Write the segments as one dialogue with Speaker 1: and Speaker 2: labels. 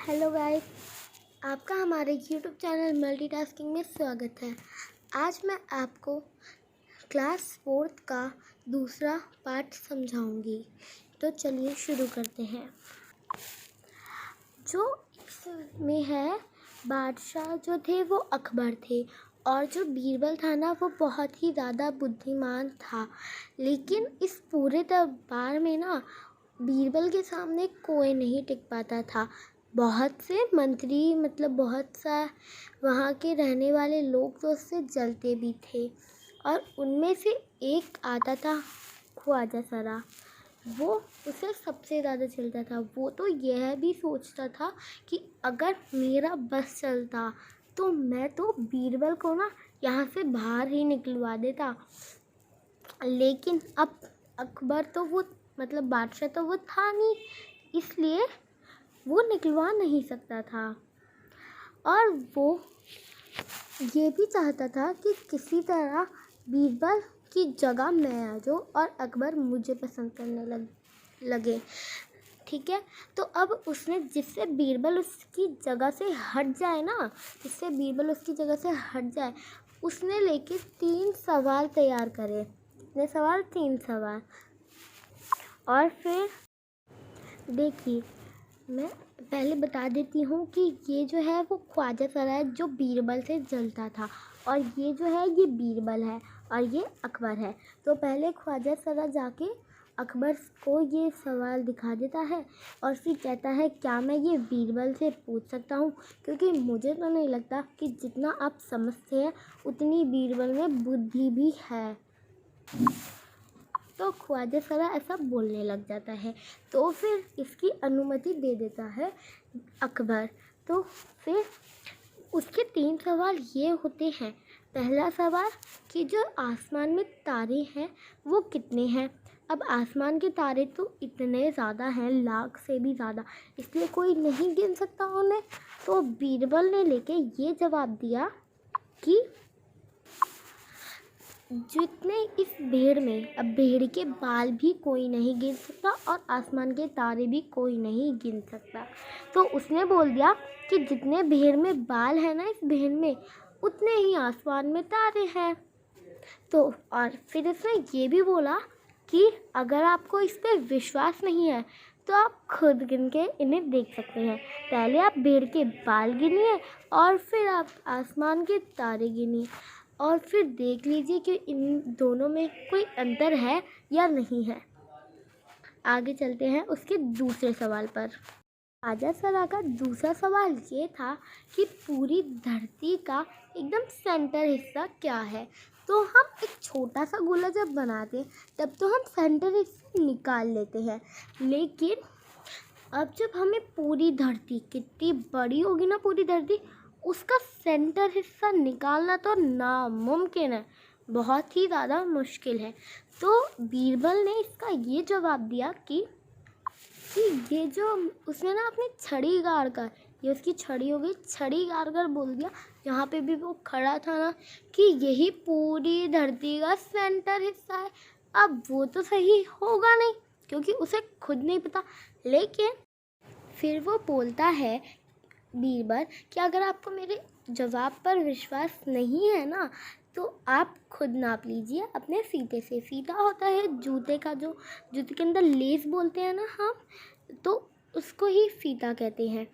Speaker 1: Hello guys, आपका हमारे YouTube channel multitasking में स्वागत है। आज मैं आपको क्लास 4th का दूसरा पार्ट समझाऊंगी। तो चलिए शुरू करते हैं। जो इसमें है, बादशाह जो थे वो अकबर थे और जो बीरबल था ना वो बहुत ही ज़्यादा बुद्धिमान था। लेकिन इस पूरे दरबार में ना बीरबल के सामने कोई नहीं टिक पाता था। बहुत से मंत्री बहुत सा वहाँ के रहने वाले लोग तो उससे जलते भी थे और उनमें से एक आता था ख्वाजा सरा। वो उसे सबसे ज़्यादा चलता था। वो तो यह भी सोचता था कि अगर मेरा बस चलता तो मैं तो बीरबल को ना यहाँ से बाहर ही निकलवा देता। लेकिन अब अकबर तो वो बादशाह तो वो था नहीं, इसलिए वो निकलवा नहीं सकता था। और वो ये भी चाहता था कि किसी तरह बीरबल की जगह मैं आ जाऊँ और अकबर मुझे पसंद करने लगे। ठीक है, तो अब उसने जिससे बीरबल उसकी जगह से हट जाए ना, उसने लेके 3 सवाल तैयार करे। कितने सवाल? 3 सवाल। और फिर देखिए, मैं पहले बता देती हूँ कि ये जो है वो ख्वाजा सरा है जो बीरबल से जलता था, और ये जो है ये बीरबल है और ये अकबर है। तो पहले ख्वाजा सरा जाके अकबर को ये सवाल दिखा देता है और फिर कहता है क्या मैं ये बीरबल से पूछ सकता हूँ, क्योंकि मुझे तो नहीं लगता कि जितना आप समझते हैं उतनी बीरबल में बुद्धि भी है। तो ख्वाजा सरा ऐसा बोलने लग जाता है। तो फिर इसकी अनुमति दे देता है अकबर। तो फिर उसके 3 सवाल ये होते हैं। पहला सवाल कि जो आसमान में तारे हैं वो कितने हैं। अब आसमान के तारे तो इतने ज़्यादा हैं, लाख से भी ज़्यादा, इसलिए कोई नहीं गिन सकता उन्हें। तो बीरबल ने लेके ये जवाब दिया कि जितने इस भेड़ में, अब भेड़ के बाल भी कोई नहीं गिन सकता और आसमान के तारे भी कोई नहीं गिन सकता। तो उसने बोल दिया कि जितने भेड़ में बाल है ना, इस भेड़ में उतने ही आसमान में तारे हैं। तो और फिर उसने ये भी बोला कि अगर आपको इस पर विश्वास नहीं है तो आप खुद गिन के इन्हें देख सकते हैं। पहले आप भेड़ के बाल गिनिए और फिर आप आसमान के तारे गिनिए और फिर देख लीजिए कि इन दोनों में कोई अंतर है या नहीं है। आगे चलते हैं उसके दूसरे सवाल पर। ख्वाजा सरा का दूसरा सवाल ये था कि पूरी धरती का एकदम सेंटर हिस्सा क्या है। तो हम एक छोटा सा गोला जब बनाते हैं तब तो हम सेंटर हिस्सा निकाल लेते हैं, लेकिन अब जब हमें पूरी धरती, कितनी बड़ी होगी ना पूरी धरती, उसका सेंटर हिस्सा निकालना तो नामुमकिन है, बहुत ही ज़्यादा मुश्किल है। तो बीरबल ने इसका ये जवाब दिया कि ये जो उसने ना अपनी छड़ी गाड़ कर, ये उसकी छड़ी हो गई, छड़ी गाड़ कर बोल दिया जहाँ पे भी वो खड़ा था ना कि यही पूरी धरती का सेंटर हिस्सा है। अब वो तो सही होगा नहीं क्योंकि उसे खुद नहीं पता, लेकिन फिर वो बोलता है बीरबल कि अगर आपको मेरे जवाब पर विश्वास नहीं है ना तो आप खुद नाप लीजिए अपने फीते से। फीता होता है जूते का, जो जूते के अंदर लेस बोलते हैं ना हम, तो उसको ही फीता कहते हैं।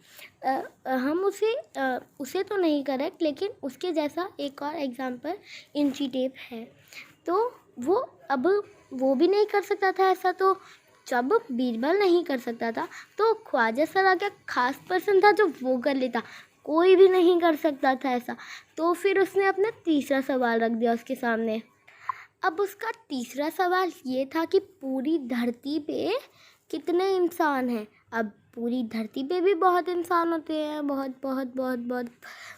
Speaker 1: हम उसे तो नहीं करेक्ट, लेकिन उसके जैसा एक और एग्जांपल इंची टेप है। तो वो भी नहीं कर सकता था ऐसा। तो जब बीरबल नहीं कर सकता था तो ख्वाजा सरा का खास पर्सन था जो वो कर लेता, कोई भी नहीं कर सकता था ऐसा। तो फिर उसने अपना तीसरा सवाल रख दिया उसके सामने। अब उसका तीसरा सवाल ये था कि पूरी धरती पे कितने इंसान हैं। अब पूरी धरती पे भी बहुत इंसान होते हैं, बहुत बहुत बहुत बहुत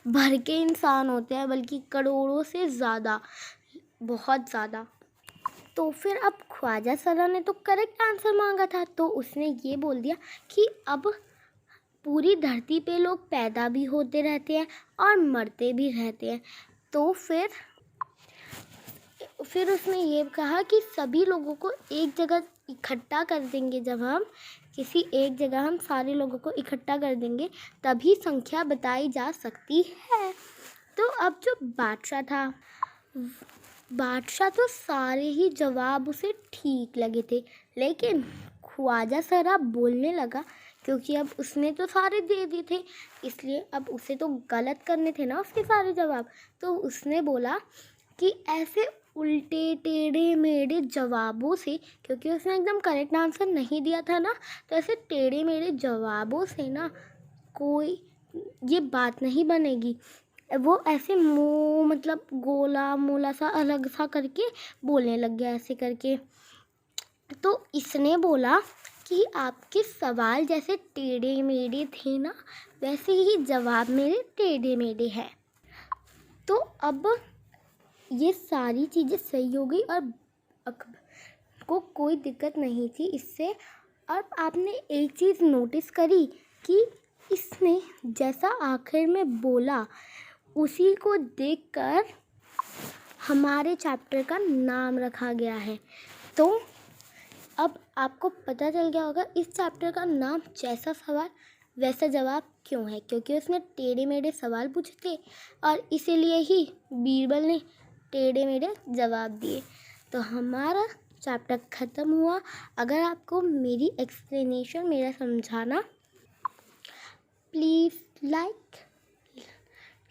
Speaker 1: भर के इंसान होते हैं, बल्कि करोड़ों से ज़्यादा, बहुत ज़्यादा। तो फिर अब ख्वाजा सरा ने तो करेक्ट आंसर मांगा था, तो उसने ये बोल दिया कि अब पूरी धरती पे लोग पैदा भी होते रहते हैं और मरते भी रहते हैं। तो फिर उसने ये कहा कि सभी लोगों को एक जगह इकट्ठा कर देंगे जब हम, किसी एक जगह हम सारे लोगों को इकट्ठा कर देंगे, तभी संख्या बताई जा सकती है। तो अब जो बादशाह था, बादशाह तो सारे ही जवाब उसे ठीक लगे थे, लेकिन ख्वाजा सराफ बोलने लगा, क्योंकि अब उसने तो सारे दे दिए थे, इसलिए अब उसे तो गलत करने थे ना उसके सारे जवाब। तो उसने बोला कि ऐसे उल्टे टेढ़े मेढ़े जवाबों से, क्योंकि उसने एकदम करेक्ट आंसर नहीं दिया था ना, तो ऐसे टेढ़े मेढ़े जवाबों से ना कोई ये बात नहीं बनेगी। वो ऐसे मुँह मतलब गोला मोला सा अलग सा करके बोलने लग गया ऐसे करके। तो इसने बोला कि आपके सवाल जैसे टेढ़े मेढ़े थे ना, वैसे ही जवाब मेरे टेढ़े मेढ़े हैं। तो अब ये सारी चीज़ें सही हो गई और अकबर को कोई दिक्कत नहीं थी इससे। अब आपने एक चीज़ नोटिस करी कि इसने जैसा आखिर में बोला, उसी को देखकर हमारे चैप्टर का नाम रखा गया है। तो अब आपको पता चल गया होगा इस चैप्टर का नाम जैसा सवाल वैसा जवाब क्यों है, क्योंकि उसने टेढ़े मेढ़े सवाल पूछे थे और इसीलिए ही बीरबल ने टेढ़े मेढ़े जवाब दिए। तो हमारा चैप्टर ख़त्म हुआ। अगर आपको मेरी एक्सप्लेनेशन, मेरा समझाना, प्लीज़ लाइक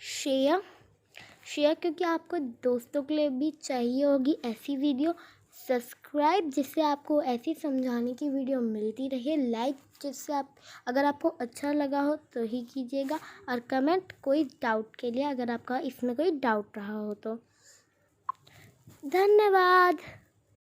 Speaker 1: शेयर क्योंकि आपको दोस्तों के लिए भी चाहिए होगी ऐसी वीडियो। सब्सक्राइब जिससे आपको ऐसी समझाने की वीडियो मिलती रहे। लाइक जिससे आप, अगर आपको अच्छा लगा हो तो ही कीजिएगा। और कमेंट कोई डाउट के लिए, अगर आपका इसमें कोई डाउट रहा हो तो। धन्यवाद।